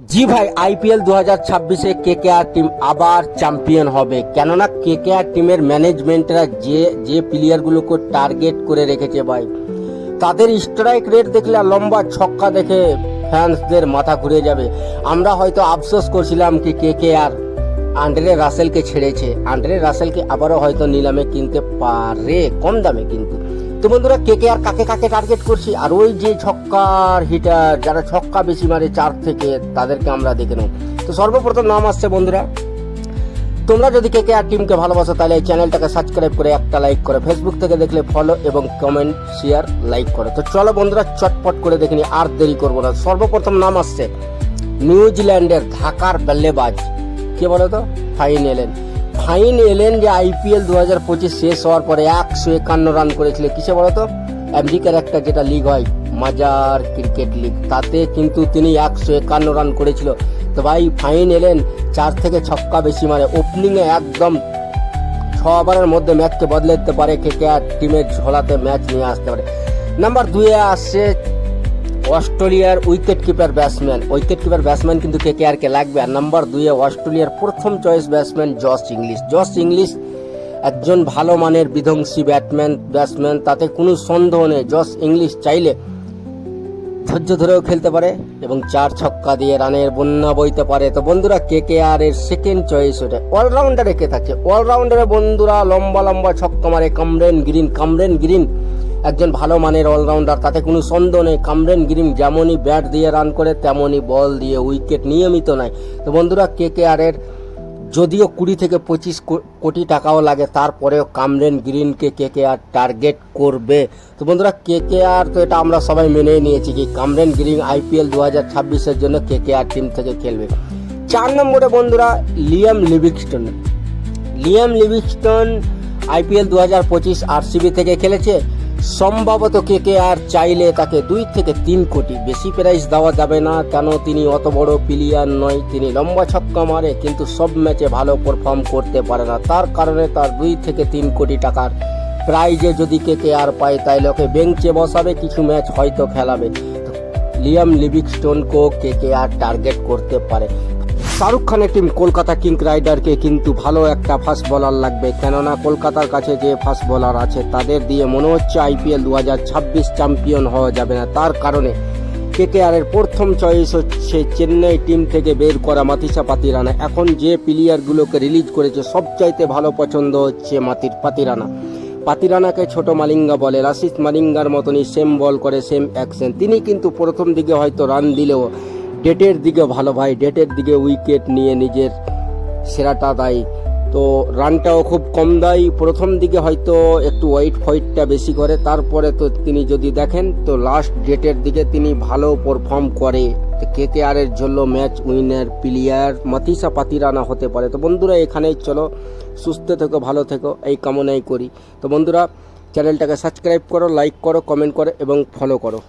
জি ভাই, IPL 2026-এ KKR team আবার champion হবে। কেননা কেকেআর টিমের ম্যানেজমেন্টরা যে প্লেয়ারগুলোকে টার্গেট করে রেখেছে ভাই, তাদের স্ট্রাইক রেট দেখলে আর লম্বা ছক্কা দেখে ফ্যান্সদের মাথা ঘুরে যাবে। আমরা হয়তো আফসোস করছিলাম কি কেকেআর আন্দ্রে রাসেলকে ছেড়েছে, আন্দ্রে রাসেলকে আবারও হয়তো নিলামে কিনতে পারে কম দামে। কিন্তু তো বন্ধুরা, কেকেআর কাকে কাকে টার্গেট করছি, আর ওই যে ছক্কার হিটার যারা ছক্কা বেশি মারে 4 থেকে, তাদেরকে আমরা দেখে নেব। তো সর্বপ্রথম নাম আসছে বন্ধুরা, তোমরা যদি কেকেআর টিমকে ভালোবাসো তাহলে এই চ্যানেলটাকে সাবস্ক্রাইব করে একটা লাইক করে, ফেসবুক থেকে দেখলে ফলো এবং কমেন্ট শেয়ার লাইক করো। তো চলো বন্ধুরা, চটপট করে দেখে নি, আর দেরি করবো না। সর্বপ্রথম নাম আসছে নিউজিল্যান্ডের ঢাকার বল্লেবাজ, কে বলো তো? ফাইন এলেন যে আইপিএল 2025 শেষ হওয়ার পরে 151 রান করেছিল। কিসে বলো তো? আমেরিকার একটা যেটা লিগ হয়, মাজার ক্রিকেট লিগ, তাতে কিন্তু তিনি 151 রান করেছিল। তো ভাই ফাইন এলেন 4 থেকে ছক্কা বেশি মারে, ওপেনিংয়ে একদম 6 ওভারের মধ্যে ম্যাচকে বদলে দিতে পারে, কেকেআর টিমের ঝোলাতে ম্যাচ নিয়ে আসতে পারে। নাম্বার 2-এ আসছে অস্ট্রেলিয়ার উইকেট কিপার ব্যাটসম্যান কিন্তু কেকেআরকে লাগবে। আর নাম্বার 2-এ অস্ট্রেলিয়ার প্রথম চয়েস ব্যাটসম্যান জশ ইংলিশ একজন ভালো মানের বিধ্বংসী ব্যাটসম্যান, তাতে কোনো সন্দেহ নেই। জশ ইংলিশ চাইলে ধৈর্য ধরেও খেলতে পারে এবং 4 ছক্কা দিয়ে রানের বন্যা বইতে পারে। তো বন্ধুরা, কেকেআর এর সেকেন্ড চয়েস ওটা। অলরাউন্ডারে কে থাকে? অলরাউন্ডারে বন্ধুরা লম্বা লম্বা ছক্কা মারে কামরেন গ্রিন একজন ভালো মানের অলরাউন্ডার, তাতে কোনো সন্দেহ নেই। কামরেন গ্রিন যেমনই ব্যাট দিয়ে রান করে, তেমনই বল দিয়ে উইকেট নিয়মিত নেয়। তো বন্ধুরা, কেকেআর এর যদিও 20 থেকে 25 কোটি টাকাও লাগে, তারপরেও কামরেন গ্রিনকে কেকেআর টার্গেট করবে। তো বন্ধুরা, কেকেআর তো এটা আমরা সবাই মেনে নিয়েছি কি কামরেন গ্রিন আইপিএল 2026-এর জন্য কেকেআর টিম থেকে খেলবে। 4 নম্বরে বন্ধুরা লিয়াম লিভিংস্টোন আইপিএল 2025 আরসিবি থেকে খেলেছে। সম্ভবত কেকেআর চাইলে তাকে 2 থেকে 3 কোটি, বেশি প্রাইস দেওয়া যাবে না, কেন তিনি অত বড় প্লেয়ার নয়। তিনি লম্বা ছক্কা মারে কিন্তু সব ম্যাচে ভালো পারফর্ম করতে পারে না, তার কারণে তার 2 থেকে 3 কোটি টাকার প্রাইজে যদি কেকেআর পায় তাইলে ওকে বেঞ্চে বসাবে, কিছু ম্যাচ হয়তো খেলাবে। লিয়াম লিভিংস্টোনকেও কেকেআর টার্গেট করতে পারে। শাহরুখ খানের টিম কলকাতা কিং রাইডারকে কিন্তু ভালো একটা ফাস্ট বোলার লাগবে, কেননা কলকাতার কাছে যে ফাস্ট বোলার আছে তাদের দিয়ে মনে হচ্ছে আইপিএল 2026 চ্যাম্পিয়ন হওয়া যাবে না। তার কারণে কেকেআর এর প্রথম চয়েস হচ্ছে চেন্নাই টিম থেকে বের করা মাতিসা পাতিরানা। এখন যে প্লেয়ারগুলোকে রিলিজ করেছে সবচাইতে ভালো পছন্দ হচ্ছে পাতিরানাকে ছোট মালিঙ্গা বলে, রাশিদ মালিঙ্গার মতনই সেম বল করে, সেম অ্যাকশন। তিনি কিন্তু প্রথম দিকে হয়তো রান দিলেও ডেটের দিকে ভালো ভাই, ডেটের দিকে উইকেট নিয়ে নিজের সেরাটা দেয়। তো রানটাও খুব কম দেয়, প্রথম দিকে হয়তো একটু ওয়েটটা বেশি করে, তারপরে তো তিনি যদি দেখেন তো লাস্ট ডেটের দিকে তিনি ভালো পারফর্ম করে। তো কেকেআর এর জন্য match winner player Matheesha Pathirana হতে পারে। তো বন্ধুরা, এখানেই চলো, সুস্থ থেকো, ভালো থেকো, এই কামনাই করি। তো বন্ধুরা, চ্যানেলটাকে সাবস্ক্রাইব করো, লাইক করো, কমেন্ট করো এবং ফলো করো।